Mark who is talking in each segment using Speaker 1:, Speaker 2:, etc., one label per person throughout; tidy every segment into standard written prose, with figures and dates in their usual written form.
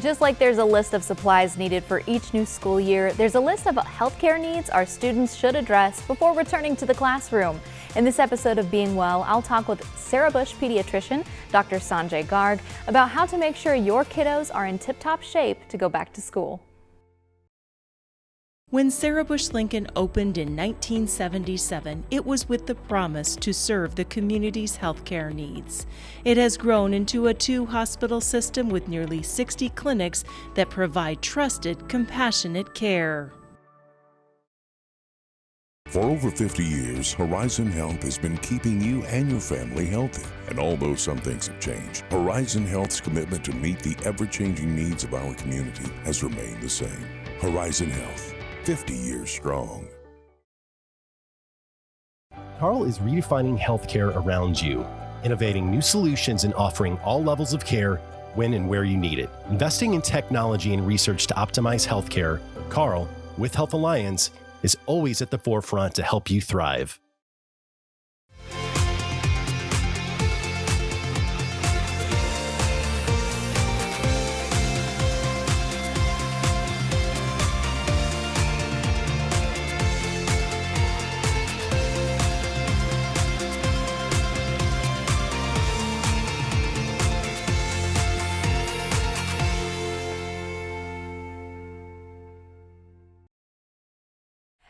Speaker 1: Just like there's a list of supplies needed for each new school year, there's a list of healthcare needs our students should address before returning to the classroom. In this episode of Being Well, I'll talk with Bush Pediatrician Dr. Sanjay Garg about how to make sure your kiddos are in tip-top shape to go back to school.
Speaker 2: When Bush Lincoln opened in 1977, it was with the promise to serve the community's healthcare needs. It has grown into a 2-hospital system with nearly 60 clinics that provide trusted, compassionate care.
Speaker 3: For over 50 years, Horizon Health has been keeping you and your family healthy. And although some things have changed, Horizon Health's commitment to meet the ever-changing needs of our community has remained the same. Horizon Health, 50 years strong.
Speaker 4: Carl is redefining healthcare around you, innovating new solutions and offering all levels of care when and where you need it. Investing in technology and research to optimize healthcare, Carl, with Health Alliance, is always at the forefront to help you thrive.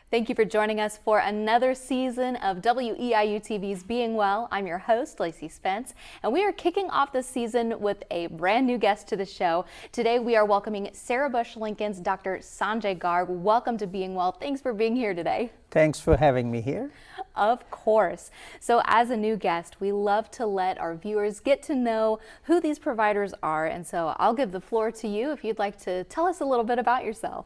Speaker 1: Thank you for joining us for another season of WEIU TV's Being Well. I'm your host, Lacey Spence, and we are kicking off this season with a brand new guest to the show. Today we are welcoming Bush Lincoln's Dr. Sanjay Garg. Welcome to Being Well. Thanks for being here today.
Speaker 5: Thanks for having me here.
Speaker 1: Of course. So as a new guest, we love to let our viewers get to know who these providers are, and so I'll give the floor to you if you'd like to tell us a little bit about yourself.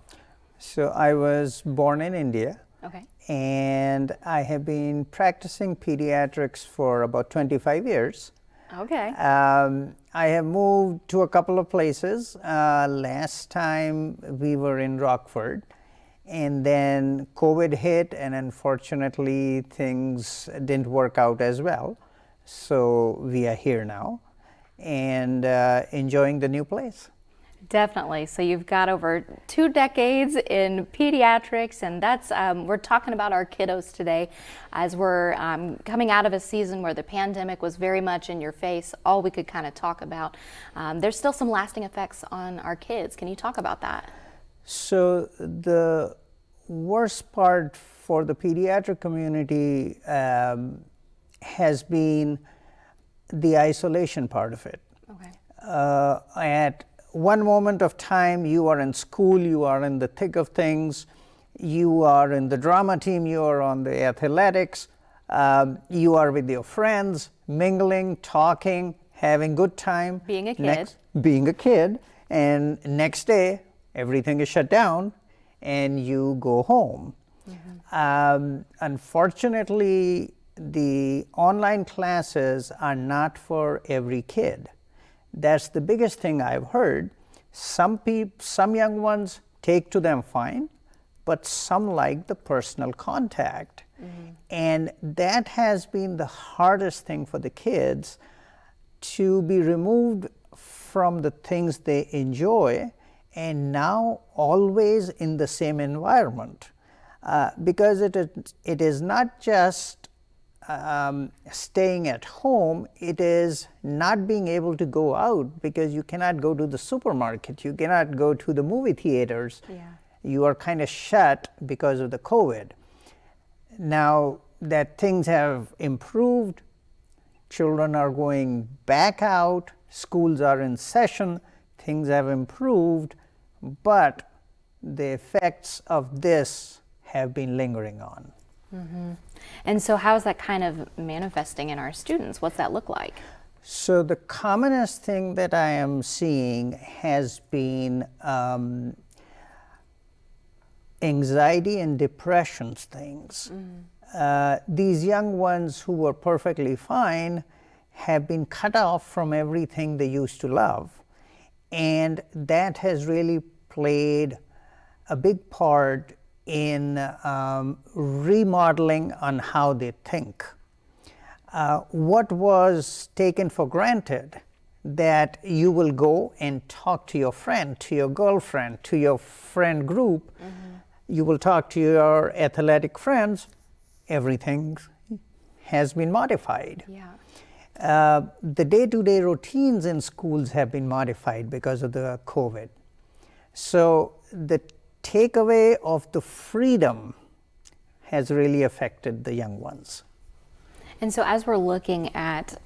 Speaker 5: So I was born in India.
Speaker 1: Okay.
Speaker 5: And I have been practicing pediatrics for about 25 years.
Speaker 1: Okay.
Speaker 5: I have moved to a couple of places. Last time we were in Rockford, and then COVID hit, and unfortunately things didn't work out as well. So we are here now and enjoying the new place.
Speaker 1: Definitely. So you've got over 2 decades in pediatrics, and that's we're talking about our kiddos today as we're coming out of a season where the pandemic was very much in your face, all we could kind of talk about. There's still some lasting effects on our kids. Can you talk about that?
Speaker 5: So the worst part for the pediatric community has been the isolation part of it.
Speaker 1: Okay.
Speaker 5: At one moment of time, you are in school, you are in the thick of things, you are in the drama team, you are on the athletics, you are with your friends, mingling, talking, having good time.
Speaker 1: Being a kid.
Speaker 5: Being a kid, and next day, everything is shut down and you go home. Mm-hmm. Unfortunately, the online classes are not for every kid. That's the biggest thing I've heard. Some young ones take to them fine, but some like the personal contact. Mm-hmm. And that has been the hardest thing for the kids, to be removed from the things they enjoy and now always in the same environment. Because it is not just staying at home, it is not being able to go out because you cannot go to the supermarket, you cannot go to the movie theaters. Yeah. You are kind of shut because of the COVID. Now that things have improved, children are going back out, schools are in session, things have improved, but the effects of this have been lingering on.
Speaker 1: Mm-hmm. And so how is that kind of manifesting in our students? What's that look like?
Speaker 5: So the commonest thing that I am seeing has been anxiety and depression things. Mm-hmm. These young ones who were perfectly fine have been cut off from everything they used to love. And that has really played a big part in remodeling on how they think. What was taken for granted that you will go and talk to your friend, to your girlfriend, to your friend group. You will talk to your athletic friends. Everything has been modified. The day-to-day routines in schools have been modified because of the COVID. So the takeaway of the freedom has really affected the young ones.
Speaker 1: And so as we're looking at,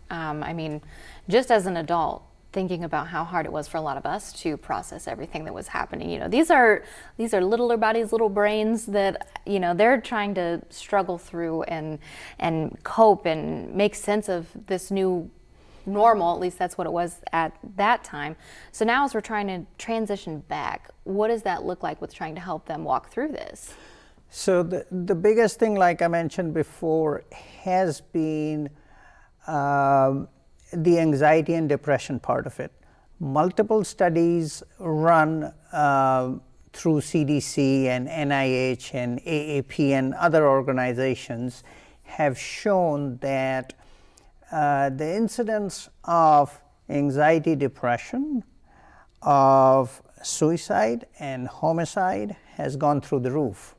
Speaker 1: just as an adult, thinking about how hard it was for a lot of us to process everything that was happening. You know, these are littler bodies, little brains that, you know, they're trying to struggle through and cope and make sense of this new normal. At least that's what it was at that time. So now as we're trying to transition back, what does that look like with trying to help them walk through this?
Speaker 5: So the biggest thing, like I mentioned before, has been the anxiety and depression part of it. Multiple studies run through CDC and NIH and AAP and other organizations have shown that the incidence of anxiety, depression, of suicide and homicide has gone through the roof.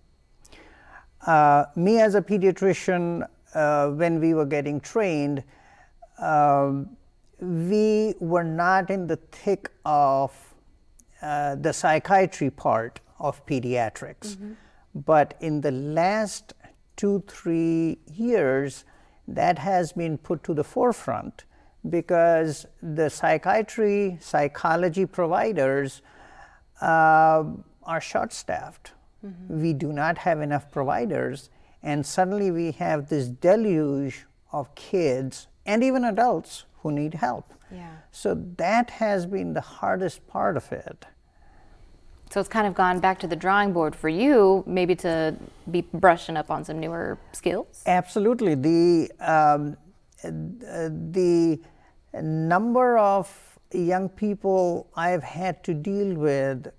Speaker 5: Me as a pediatrician, when we were getting trained, we were not in the thick of the psychiatry part of pediatrics. But in the last 2-3 years, that has been put to the forefront because the psychology providers are short-staffed. We do not have enough providers, and suddenly we have this deluge of kids and even adults who need help. So that has been the hardest part of it.
Speaker 1: So it's kind of gone back to the drawing board for you, maybe to be brushing up on some newer skills?
Speaker 5: Absolutely. The number of young people I've had to deal with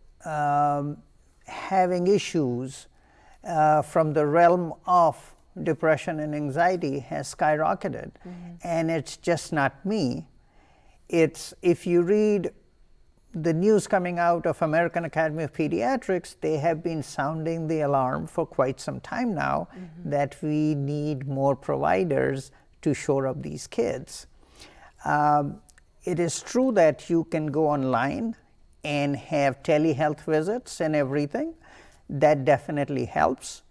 Speaker 5: having issues from the realm of depression and anxiety has skyrocketed. And it's just not me. It's, if you read the news coming out of American Academy of Pediatrics, they have been sounding the alarm for quite some time now that we need more providers to shore up these kids. It is true that you can go online and have telehealth visits and everything. That definitely helps,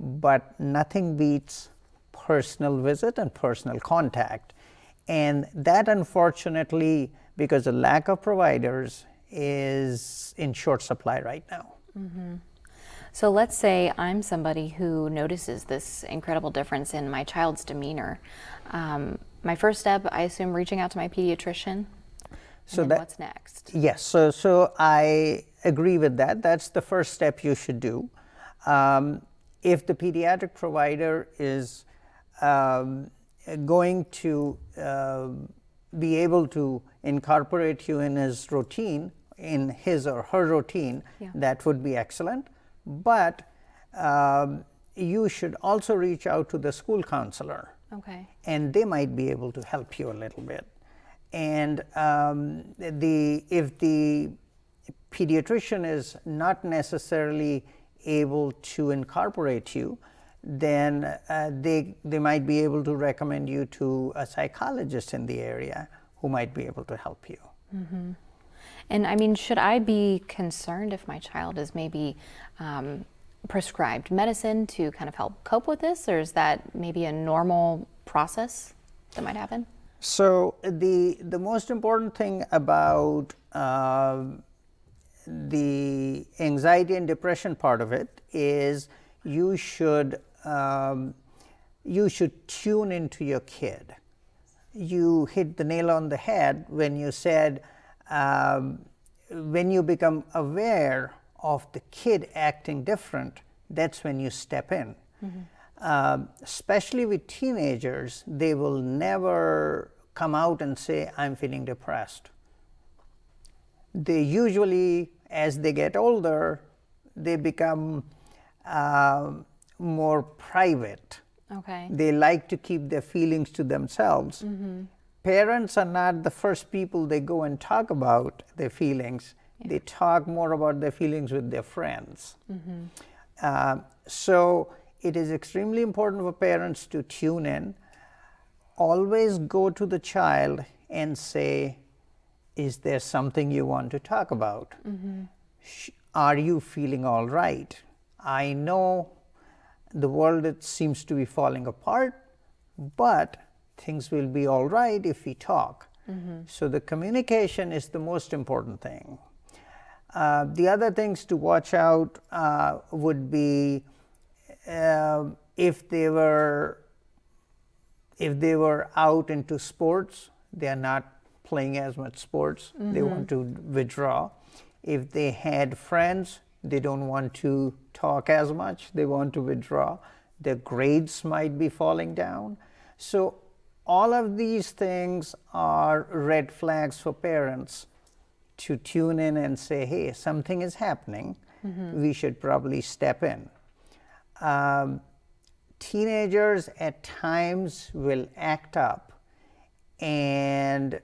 Speaker 5: but nothing beats personal visit and personal contact. And that, unfortunately, because of lack of providers, is in short supply right now.
Speaker 1: So let's say I'm somebody who notices this incredible difference in my child's demeanor. My first step, I assume, reaching out to my pediatrician. So then what's next?
Speaker 5: Yes, so I agree with that. That's the first step you should do. If the pediatric provider is going to be able to incorporate you in his routine, in his or her routine, that would be excellent. But you should also reach out to the school counselor. And they might be able to help you a little bit. And if the pediatrician is not necessarily able to incorporate you, then they might be able to recommend you to a psychologist in the area who might be able to help you.
Speaker 1: And I mean, should I be concerned if my child is maybe prescribed medicine to kind of help cope with this, or is that maybe a normal process that might happen?
Speaker 5: So the most important thing about the anxiety and depression part of it is you should tune into your kid. You hit the nail on the head when you said when you become aware of the kid acting different, that's when you step in. Especially with teenagers, they will never come out and say, I'm feeling depressed. They usually, as they get older, they become more private. They like to keep their feelings to themselves. parents are not the first people they go and talk about their feelings. Yeah. They talk more about their feelings with their friends. So it is extremely important for parents to tune in. Always go to the child and say, is there something you want to talk about? Are you feeling all right? I know the world, it seems to be falling apart, but things will be all right if we talk. So the communication is the most important thing. The other things to watch out would be if they were out into sports, they are not playing as much sports, they want to withdraw. If they had friends, they don't want to talk as much, they want to withdraw. Their grades might be falling down. So all of these things are red flags for parents to tune in and say, hey, something is happening, we should probably step in. Teenagers at times will act up and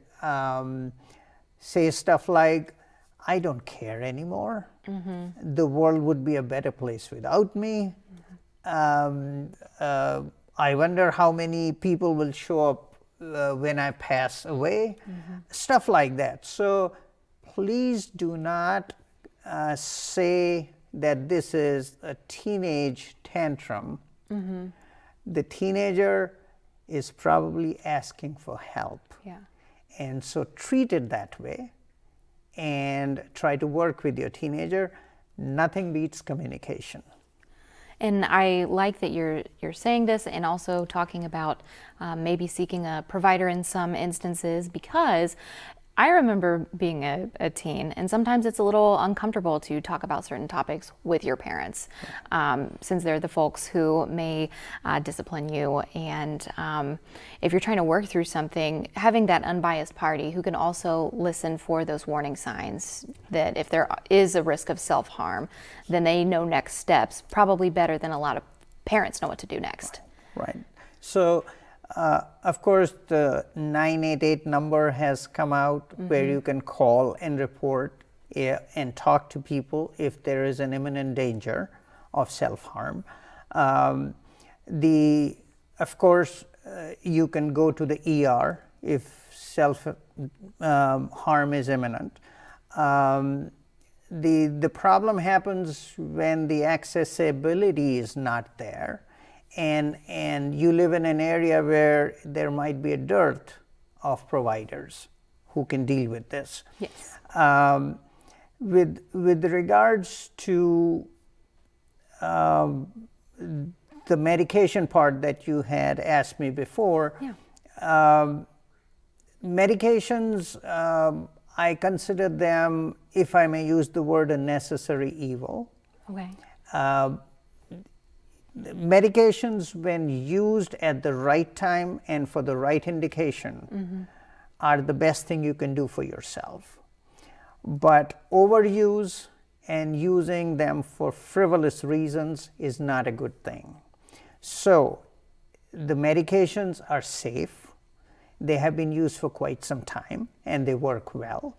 Speaker 5: say stuff like, I don't care anymore. The world would be a better place without me. I wonder how many people will show up when I pass away. Stuff like that. So please do not say that this is a teenage tantrum. The teenager is probably asking for help. And so treat it that way and try to work with your teenager. Nothing beats communication.
Speaker 1: And I like that you're saying this and also talking about maybe seeking a provider in some instances, because I remember being a teen, and sometimes it's a little uncomfortable to talk about certain topics with your parents, since they're the folks who may discipline you. And if you're trying to work through something, having that unbiased party who can also listen for those warning signs that if there is a risk of self-harm, then they know next steps probably better than a lot of parents know what to do next.
Speaker 5: Right. So of course, the 988 number has come out where you can call and report and talk to people if there is an imminent danger of self-harm. Of course, you can go to the ER if self-harm is imminent. The problem happens when the accessibility is not there. And you live in an area where there might be a dearth of providers who can deal with this.
Speaker 1: Yes.
Speaker 5: With regards to the medication part that you had asked me before, medications, I consider them, if I may use the word, a necessary evil.
Speaker 1: Okay.
Speaker 5: Medications, when used at the right time and for the right indication, are the best thing you can do for yourself. But overuse and using them for frivolous reasons is not a good thing. So the medications are safe. They have been used for quite some time and they work well.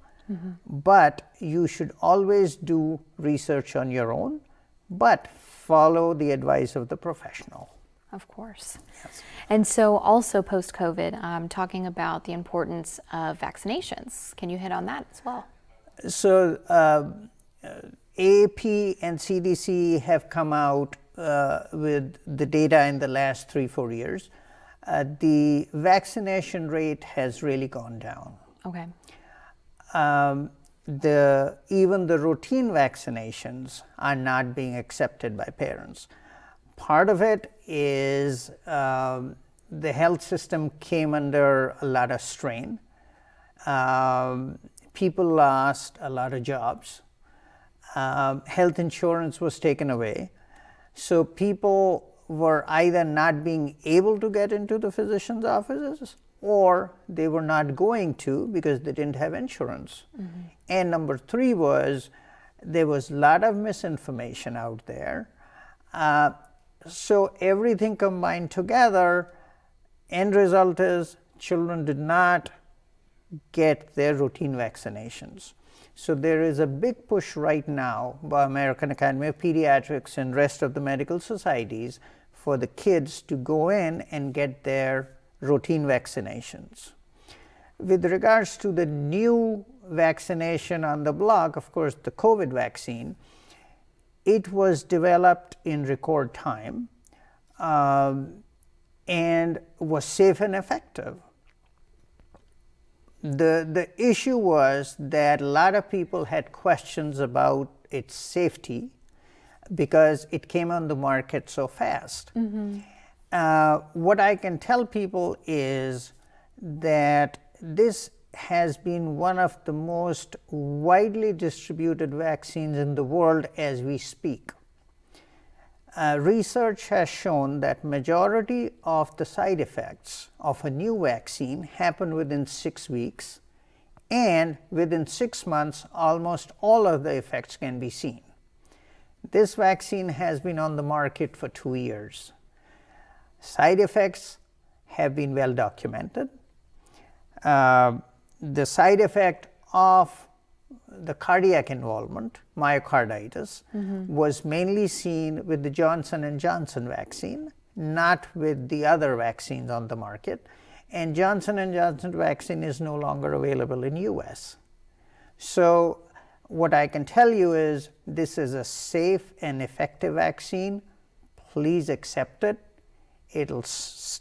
Speaker 5: But you should always do research on your own, but follow the advice of the professional.
Speaker 1: Of course.
Speaker 5: Yes.
Speaker 1: And so also post-COVID, talking about the importance of vaccinations. Can you hit on that as well?
Speaker 5: So AAP and CDC have come out with the data in the last 3-4 years. The vaccination rate has really gone down.
Speaker 1: Okay.
Speaker 5: Even the routine vaccinations are not being accepted by parents. Part of it is the health system came under a lot of strain. People lost a lot of jobs. Health insurance was taken away. So people were either not being able to get into the physician's offices, or they were not going to because they didn't have insurance. And number 3 was there was a lot of misinformation out there. So everything combined together, end result is children did not get their routine vaccinations. So there is a big push right now by American Academy of Pediatrics and rest of the medical societies for the kids to go in and get their routine vaccinations. With regards to the new vaccination on the block, of course, the COVID vaccine, it was developed in record time and was safe and effective. The issue was that a lot of people had questions about its safety because it came on the market so fast. What I can tell people is that this has been one of the most widely distributed vaccines in the world as we speak. Research has shown that majority of the side effects of a new vaccine happen within 6 weeks, and within 6 months almost all of the effects can be seen. This vaccine has been on the market for 2 years. Side effects have been well documented. The side effect of the cardiac involvement, myocarditis, was mainly seen with the Johnson & Johnson vaccine, not with the other vaccines on the market. And Johnson & Johnson vaccine is no longer available in US. So what I can tell you is this is a safe and effective vaccine. Please accept it. It'll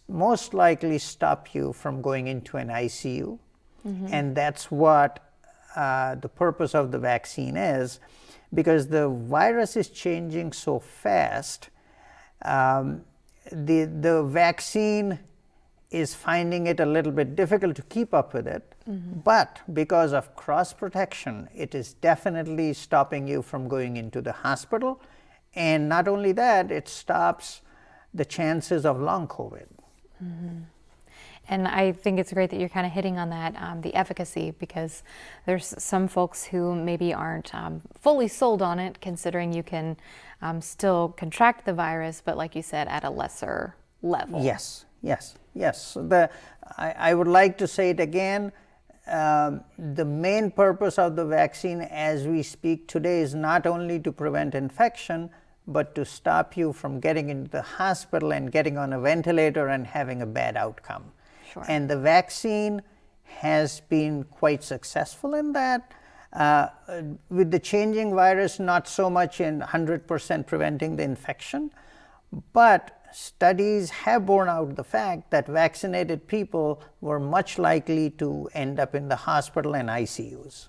Speaker 5: most likely stop you from going into an ICU. And that's what the purpose of the vaccine is, because the virus is changing so fast. The vaccine is finding it a little bit difficult to keep up with it, but because of cross protection, it is definitely stopping you from going into the hospital. And not only that, it stops the chances of long COVID.
Speaker 1: And I think it's great that you're kind of hitting on that, the efficacy, because there's some folks who maybe aren't fully sold on it, considering you can still contract the virus, but like you said, at a lesser level.
Speaker 5: Yes, yes, yes. I would like to say it again. The main purpose of the vaccine as we speak today is not only to prevent infection, but to stop you from getting into the hospital and getting on a ventilator and having a bad outcome.
Speaker 1: Sure.
Speaker 5: And the vaccine has been quite successful in that. With the changing virus, not so much in 100% preventing the infection, but studies have borne out the fact that vaccinated people were much likely to end up in the hospital and ICUs.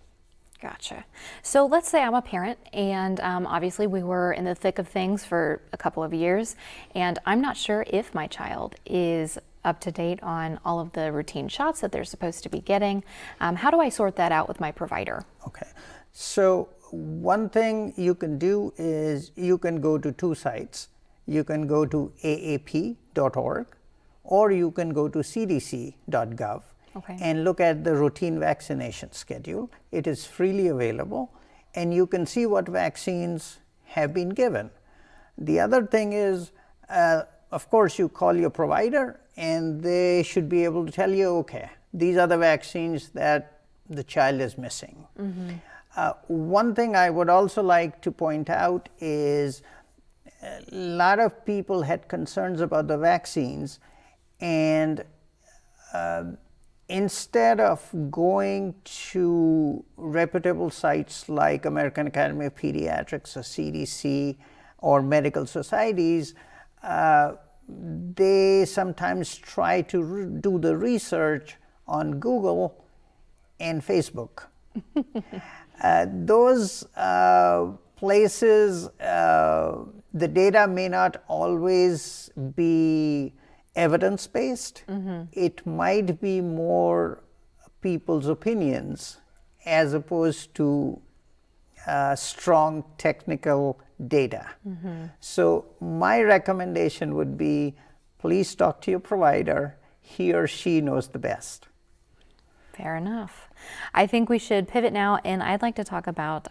Speaker 1: Gotcha. So let's say I'm a parent, and obviously we were in the thick of things for a couple of years, and I'm not sure if my child is up to date on all of the routine shots that they're supposed to be getting. How do I sort that out with my provider?
Speaker 5: Okay. So one thing you can do is you can go to 2 sites. You can go to aap.org or you can go to cdc.gov.
Speaker 1: Okay.
Speaker 5: And look at the routine vaccination schedule. It is freely available, and you can see what vaccines have been given. The other thing is, of course, you call your provider and they should be able to tell you, okay, these are the vaccines that the child is missing. One thing I would also like to point out is a lot of people had concerns about the vaccines, and instead of going to reputable sites like American Academy of Pediatrics or CDC or medical societies, they sometimes try to do the research on Google and Facebook. Those places, the data may not always be evidence-based. It might be more people's opinions as opposed to strong technical data. So my recommendation would be, please talk to your provider. He or she knows the best.
Speaker 1: Fair enough. I think we should pivot now, and I'd like to talk about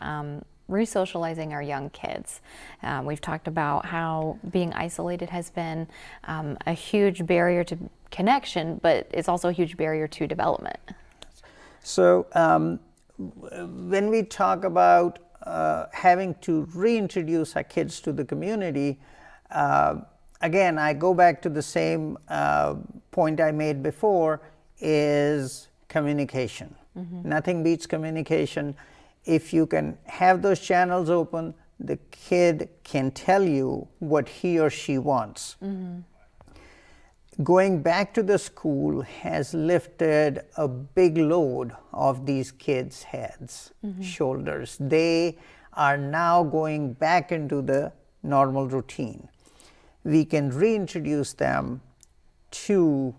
Speaker 1: re-socializing our young kids. We've talked about how being isolated has been a huge barrier to connection, but it's also a huge barrier to development.
Speaker 5: So when we talk about having to reintroduce our kids to the community, again, I go back to the same point I made before, is communication. Nothing beats communication. If you can have those channels open, the kid can tell you what he or she wants. Going back to the school has lifted a big load off these kids' heads, shoulders. They are now going back into the normal routine. We can reintroduce them to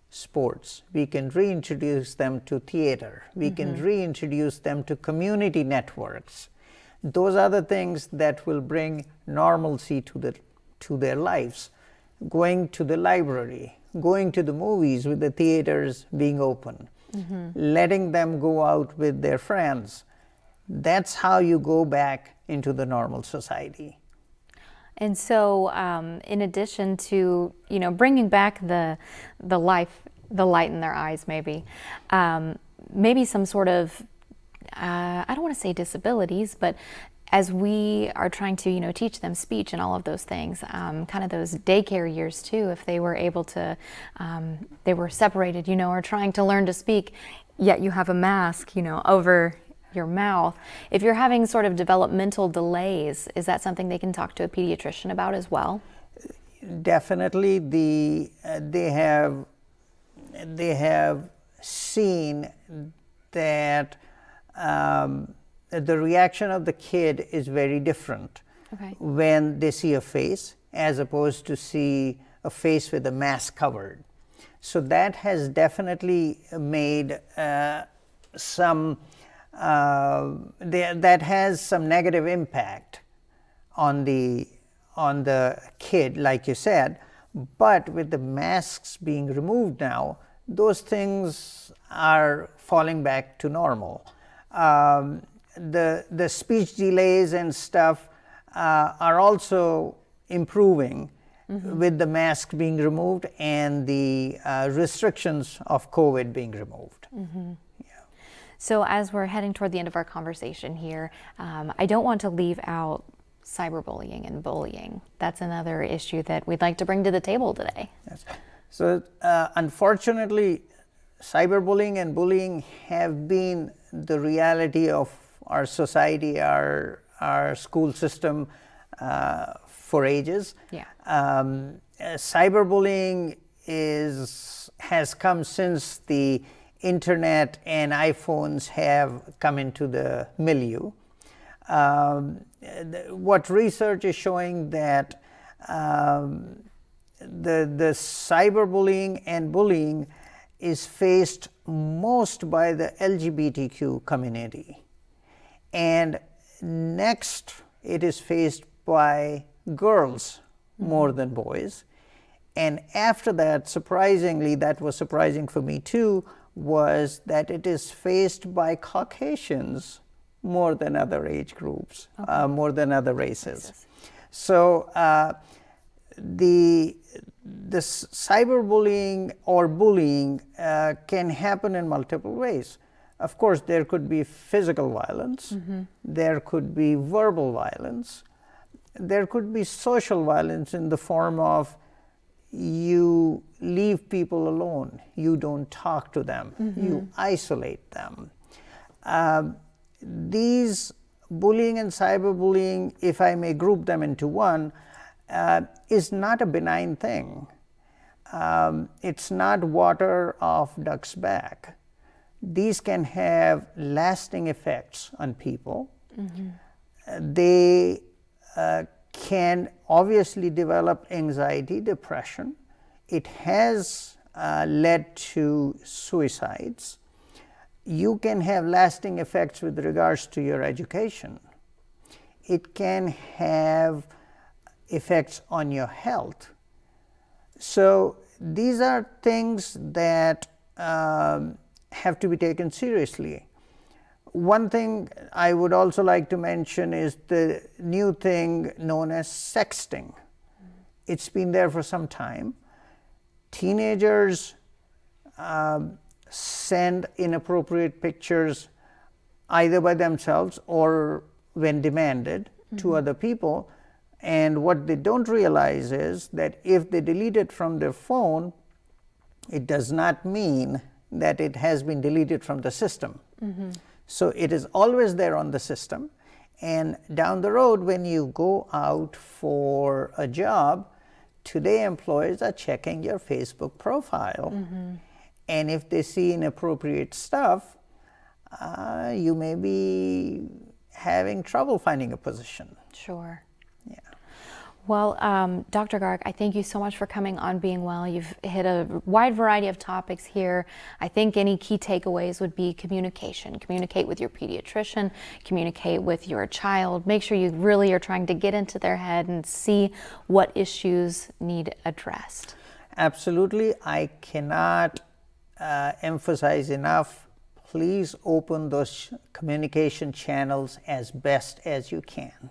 Speaker 5: sports. We can reintroduce them to theater. We can reintroduce them to community networks. Those are the things that will bring normalcy to their lives. Going to the library, going to the movies with the theaters being open, letting them go out with their friends. That's how you go back into the normal society.
Speaker 1: And so, in addition to bringing back the light in their eyes, maybe some sort of I don't want to say disabilities, but as we are trying to teach them speech and all of those things, kind of those daycare years too, if they were able to, they were separated, or trying to learn to speak, yet you have a mask, over your mouth. If you're having sort of developmental delays, is that something they can talk to a pediatrician about as well?
Speaker 5: Definitely, they have seen that the reaction of the kid is very different when they see a face as opposed to see a face with a mask covered. So that has definitely made that has some negative impact on the kid, like you said. But with the masks being removed now, those things are falling back to normal. The speech delays and stuff are also improving with the mask being removed and the restrictions of COVID being removed.
Speaker 1: So as we're heading toward the end of our conversation here, I don't want to leave out cyberbullying and bullying. That's another issue that we'd like to bring to the table today.
Speaker 5: Yes. So unfortunately, cyberbullying and bullying have been the reality of our society, our school system for ages. Cyberbullying has come since the internet and iPhones have come into the milieu. What research is showing that the cyberbullying and bullying is faced most by the LGBTQ community. And next, it is faced by girls more than boys. And after that, surprisingly, that was surprising for me too, was that it is faced by Caucasians more than other age groups, more than other races. So the cyberbullying or bullying can happen in multiple ways. Of course, there could be physical violence, there could be verbal violence, there could be social violence in the form of you leave people alone, you don't talk to them, you isolate them. These bullying and cyberbullying, if I may group them into one, is not a benign thing. It's not water off duck's back. These can have lasting effects on people. They can obviously develop anxiety, depression. It has led to suicides. You can have lasting effects with regards to your education. It can have effects on your health. So these are things that have to be taken seriously. One thing I would also like to mention is the new thing known as sexting. It's been there for some time. teenagers send inappropriate pictures either by themselves or when demanded to other people. And what they don't realize is that if they delete it from their phone, it does not mean that it has been deleted from the system. So it is always there on the system. And down the road, when you go out for a job, today employers are checking your Facebook profile. And if they see inappropriate stuff, you may be having trouble finding a position.
Speaker 1: Sure.
Speaker 5: Yeah.
Speaker 1: Well, Dr. Garg, I thank you so much for coming on Being Well. You've hit a wide variety of topics here. I think any key takeaways would be communication. Communicate with your pediatrician, communicate with your child. Make sure you really are trying to get into their head and see what issues need addressed.
Speaker 5: Absolutely. I cannot emphasize enough, please open those communication channels as best as you can.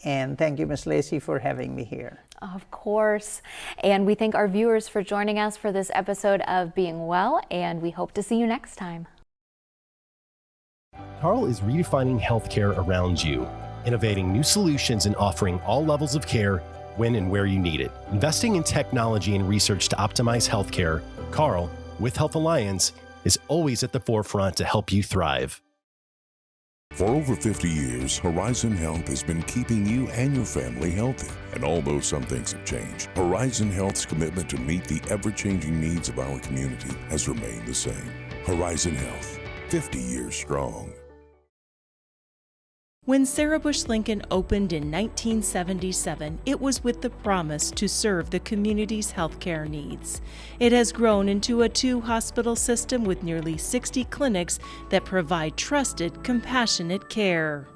Speaker 5: And thank you, Ms. Lacey, for having me here.
Speaker 1: Of course. And we thank our viewers for joining us for this episode of Being Well, and we hope to see you next time.
Speaker 4: Carle is redefining healthcare around you, innovating new solutions and offering all levels of care when and where you need it. Investing in technology and research to optimize healthcare, Carle, with Health Alliance, is always at the forefront to help you thrive.
Speaker 3: For over 50 years, Horizon Health has been keeping you and your family healthy. And although some things have changed, Horizon Health's commitment to meet the ever-changing needs of our community has remained the same. Horizon Health, 50 years strong.
Speaker 2: When Sarah Bush Lincoln opened in 1977, it was with the promise to serve the community's healthcare needs. It has grown into a 2-hospital system with nearly 60 clinics that provide trusted, compassionate care.